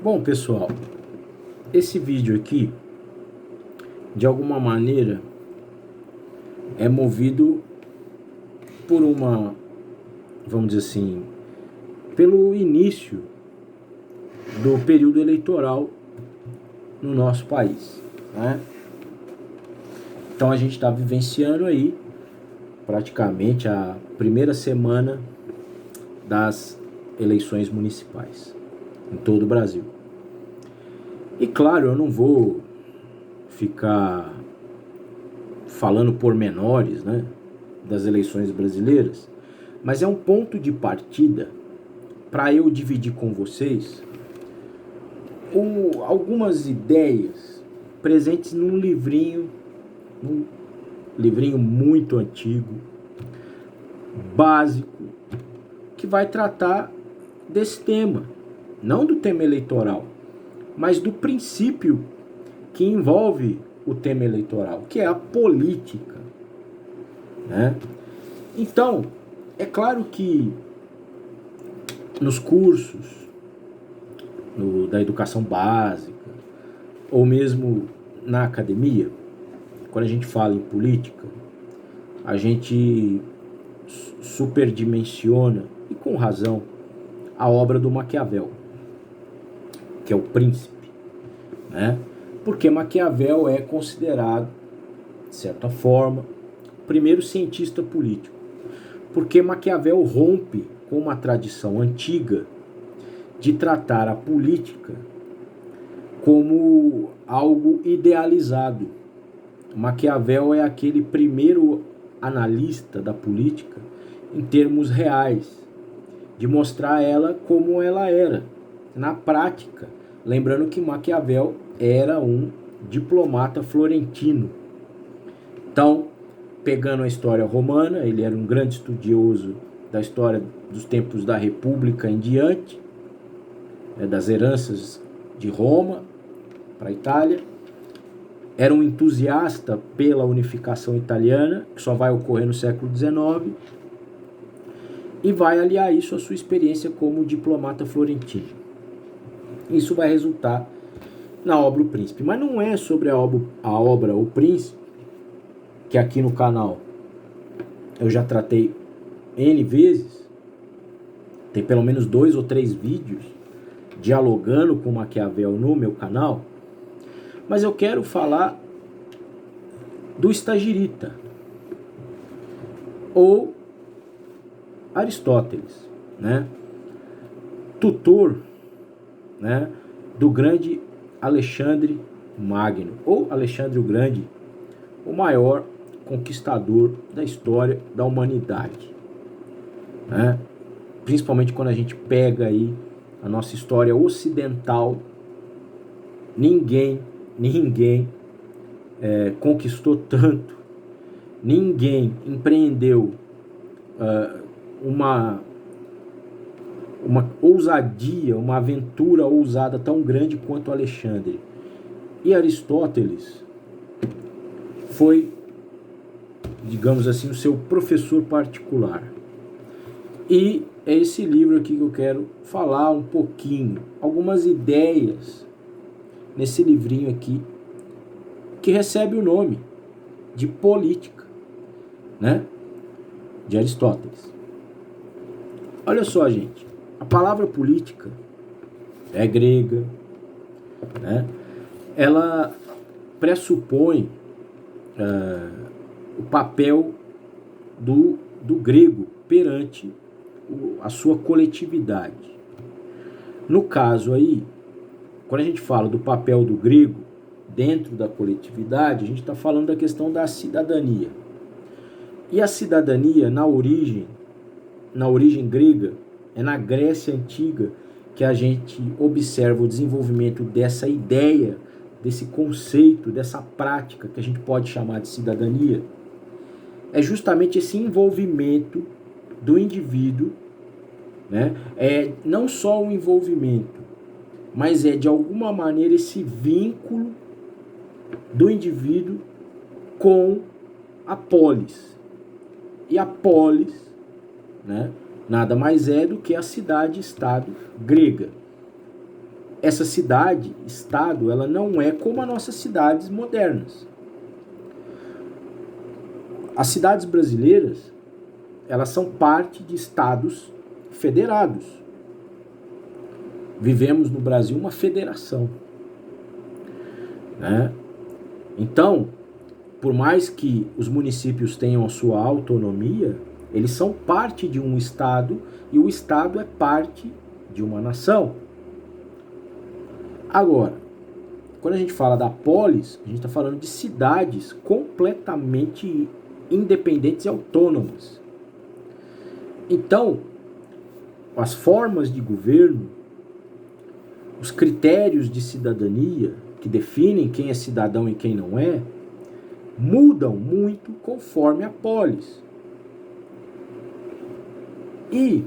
Bom, pessoal, esse vídeo aqui, de alguma maneira, é movido por vamos dizer assim, pelo início do período eleitoral no nosso país, né? Então a gente está vivenciando aí praticamente a primeira semana das eleições municipais em todo o Brasil. E claro, eu não vou ficar falando pormenores, né, das eleições brasileiras, mas é um ponto de partida para eu dividir com vocês algumas ideias presentes num livrinho muito antigo, básico, que vai tratar desse tema, não do tema eleitoral, mas do princípio que envolve o tema eleitoral, que é a política, né? Então, é claro que nos cursos da educação básica, ou mesmo na academia, quando a gente fala em política, a gente superdimensiona, e com razão, a obra do Maquiavel, que é o Príncipe, né? Porque Maquiavel é considerado, de certa forma, o primeiro cientista político. Porque Maquiavel rompe com uma tradição antiga de tratar a política como algo idealizado. Maquiavel é aquele primeiro analista da política em termos reais, de mostrar ela como ela era, na prática. Lembrando que Maquiavel era um diplomata florentino. Então, pegando a história romana, ele era um grande estudioso da história dos tempos da República em diante, das heranças de Roma para a Itália. Era um entusiasta pela unificação italiana, que só vai ocorrer no século XIX, e vai aliar isso à sua experiência como diplomata florentino. Isso vai resultar na obra O Príncipe. Mas não é sobre a obra O Príncipe, que aqui no canal eu já tratei N vezes. Tem pelo menos 2 ou 3 vídeos dialogando com Maquiavel no meu canal. Mas eu quero falar do Estagirita, ou Aristóteles, né? Tutor, né, do grande Alexandre Magno, ou Alexandre o Grande, o maior conquistador da história da humanidade, né? Principalmente quando a gente pega aí a nossa história ocidental, ninguém conquistou tanto, ninguém empreendeu uma ousadia, uma aventura ousada tão grande quanto Alexandre. E Aristóteles foi, digamos assim, o seu professor particular. E é esse livro aqui que eu quero falar um pouquinho, algumas ideias nesse livrinho aqui, que recebe o nome de Política, né, de Aristóteles. Olha só, gente, a palavra política é grega, né? Ela pressupõe o papel do grego perante a sua coletividade. No caso aí, quando a gente fala do papel do grego dentro da coletividade, a gente está falando da questão da cidadania. E a cidadania, na origem grega, é na Grécia Antiga que a gente observa o desenvolvimento dessa ideia, desse conceito, dessa prática que a gente pode chamar de cidadania. É justamente esse envolvimento do indivíduo, né? É não só o envolvimento, mas é de alguma maneira esse vínculo do indivíduo com a polis. E a polis, né, nada mais é do que a cidade-estado grega. essa cidade, estado, ela não é como as nossas cidades modernas. As cidades brasileiras, elas são parte de estados federados. Vivemos no Brasil uma federação, né? Então, por mais que os municípios tenham a sua autonomia, eles são parte de um estado e o estado é parte de uma nação. Agora, quando a gente fala da polis, a gente está falando de cidades completamente independentes e autônomas. Então, as formas de governo, os critérios de cidadania que definem quem é cidadão e quem não é, mudam muito conforme a polis. E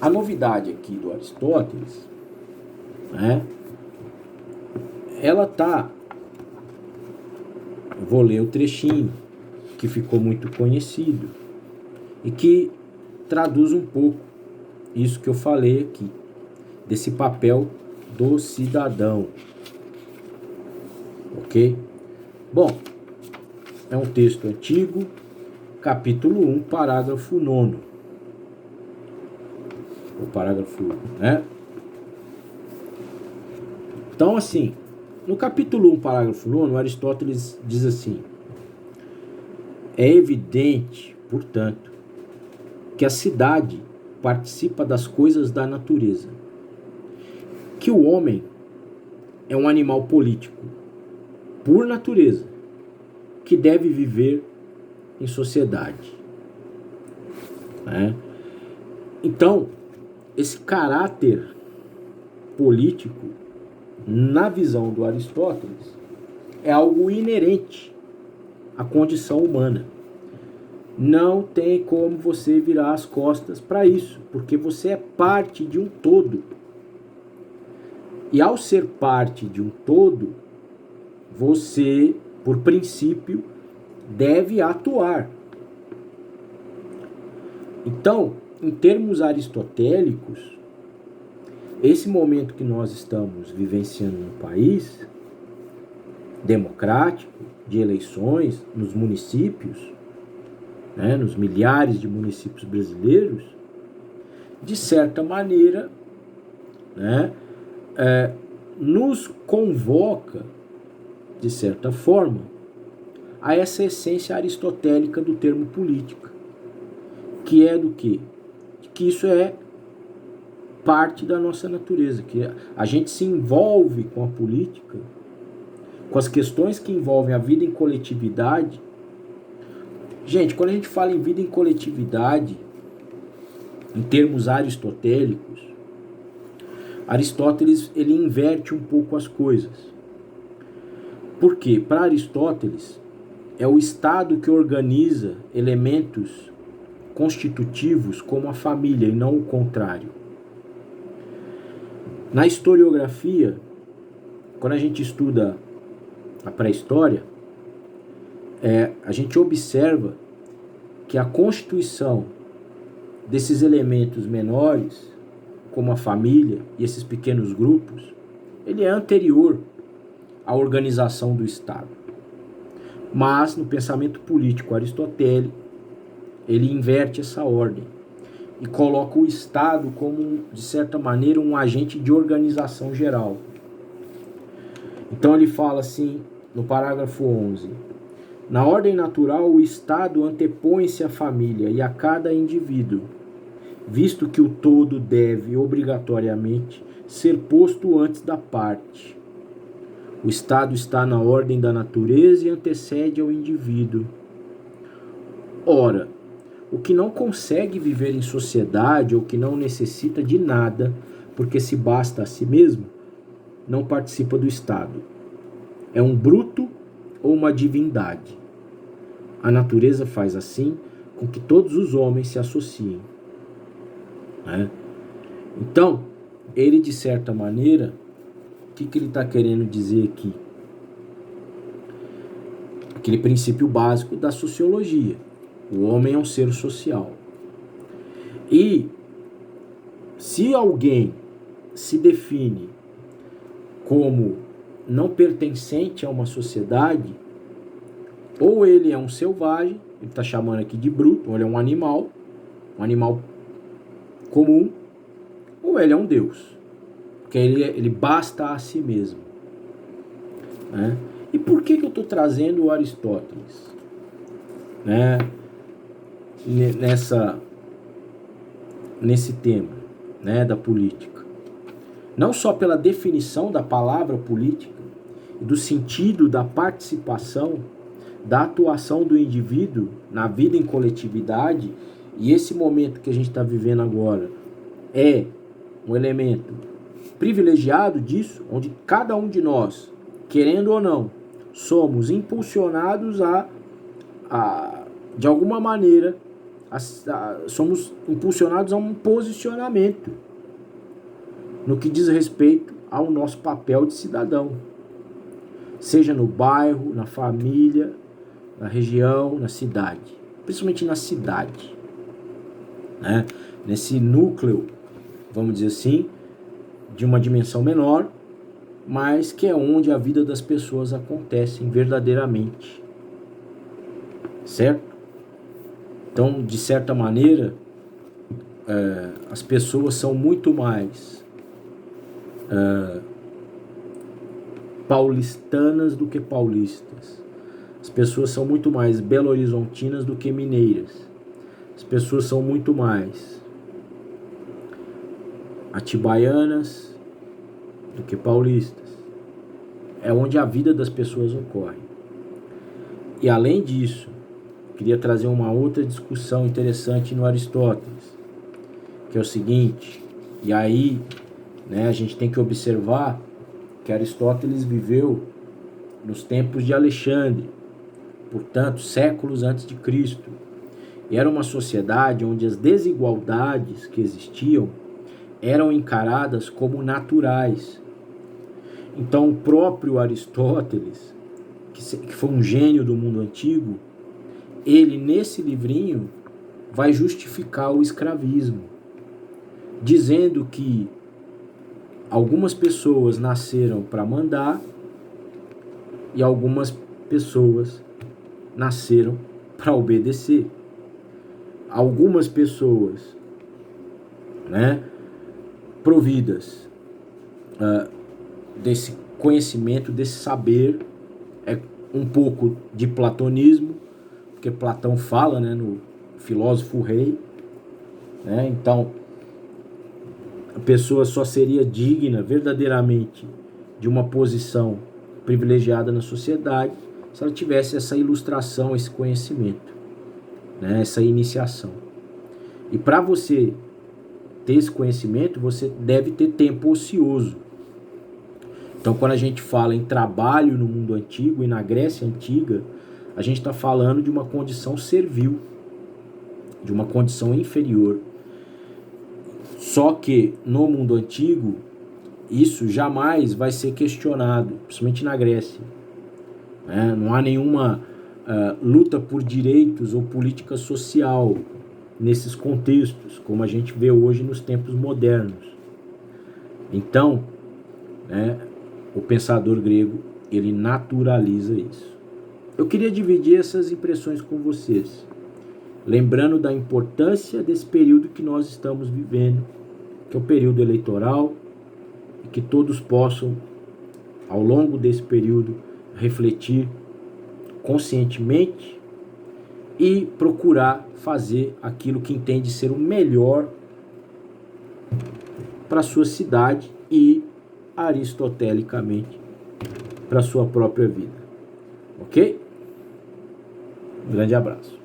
a novidade aqui do Aristóteles, né, ela tá... Eu vou ler o trechinho que ficou muito conhecido e que traduz um pouco isso que eu falei aqui, desse papel do cidadão. Ok? Bom, é um texto antigo, capítulo 1, parágrafo 9. O parágrafo 1, né? Então, assim, no capítulo 1, parágrafo 9, Aristóteles diz assim: é evidente, portanto, que a cidade participa das coisas da natureza, que o homem é um animal político, por natureza, que deve viver em sociedade. Né? Então, esse caráter político, na visão do Aristóteles, é algo inerente à condição humana. Não tem como você virar as costas para isso, porque você é parte de um todo. E ao ser parte de um todo, você, por princípio, deve atuar. Então, em termos aristotélicos, esse momento que nós estamos vivenciando no país, democrático, de eleições, nos municípios, né, nos milhares de municípios brasileiros, de certa maneira, né, nos convoca, de certa forma, a essa essência aristotélica do termo política, que é do quê? Que isso é parte da nossa natureza, que a gente se envolve com a política, com as questões que envolvem a vida em coletividade. Gente, quando a gente fala em vida em coletividade, em termos aristotélicos, Aristóteles ele inverte um pouco as coisas. Por quê? Para Aristóteles, é o Estado que organiza elementos constitutivos como a família e não o contrário. Na historiografia, quando a gente estuda a pré-história, a gente observa que a constituição desses elementos menores, como a família e esses pequenos grupos, ele é anterior à organização do Estado. Mas, no pensamento político aristotélico, ele inverte essa ordem e coloca o Estado como, de certa maneira, um agente de organização geral. Então ele fala assim, no parágrafo 11: na ordem natural, o Estado antepõe-se à família e a cada indivíduo, visto que o todo deve, obrigatoriamente, ser posto antes da parte. O Estado está na ordem da natureza e antecede ao indivíduo. Ora, o que não consegue viver em sociedade ou que não necessita de nada, porque se basta a si mesmo, não participa do Estado. É um bruto ou uma divindade. A natureza faz assim com que todos os homens se associem. Né? Então, ele, de certa maneira, o que ele está querendo dizer aqui? Aquele princípio básico da sociologia. O homem é um ser social. E se alguém se define como não pertencente a uma sociedade, ou ele é um selvagem, ele está chamando aqui de bruto, ou ele é um animal comum, ou ele é um Deus, porque ele basta a si mesmo. Né? E por que eu estou trazendo o Aristóteles? Né? Nesse tema, né, da política. Não só pela definição da palavra política, e do sentido da participação, da atuação do indivíduo na vida em coletividade, e esse momento que a gente está vivendo agora é um elemento privilegiado disso, onde cada um de nós, querendo ou não, somos impulsionados de alguma maneira, somos impulsionados a um posicionamento no que diz respeito ao nosso papel de cidadão, seja no bairro, na família, na região, na cidade, principalmente na cidade, né? Nesse núcleo, vamos dizer assim, de uma dimensão menor, mas que é onde a vida das pessoas acontece verdadeiramente, certo? Então, de certa maneira, as pessoas são muito mais paulistanas do que paulistas. As pessoas são muito mais belo-horizontinas do que mineiras. As pessoas são muito mais atibaianas do que paulistas. É onde a vida das pessoas ocorre. E além disso, queria trazer uma outra discussão interessante no Aristóteles, que é o seguinte, e aí, né, a gente tem que observar que Aristóteles viveu nos tempos de Alexandre, portanto, séculos antes de Cristo. E era uma sociedade onde as desigualdades que existiam eram encaradas como naturais. Então, o próprio Aristóteles, que foi um gênio do mundo antigo, ele, nesse livrinho, vai justificar o escravismo, dizendo que algumas pessoas nasceram para mandar e algumas pessoas nasceram para obedecer. Algumas pessoas, né, providas desse conhecimento, desse saber, é um pouco de platonismo, porque Platão fala, né, no Filósofo Rei, né? Então, a pessoa só seria digna verdadeiramente de uma posição privilegiada na sociedade se ela tivesse essa ilustração, esse conhecimento, né, essa iniciação. E para você ter esse conhecimento, você deve ter tempo ocioso. Então, quando a gente fala em trabalho no mundo antigo e na Grécia Antiga, a gente está falando de uma condição servil, de uma condição inferior. Só que no mundo antigo, isso jamais vai ser questionado, principalmente na Grécia. Né? Não há nenhuma luta por direitos ou política social nesses contextos, como a gente vê hoje nos tempos modernos. Então, né, o pensador grego, ele naturaliza isso. Eu queria dividir essas impressões com vocês, lembrando da importância desse período que nós estamos vivendo, que é o período eleitoral, e que todos possam, ao longo desse período, refletir conscientemente e procurar fazer aquilo que entende ser o melhor para a sua cidade e, aristotelicamente, para a sua própria vida. Ok? Um grande abraço.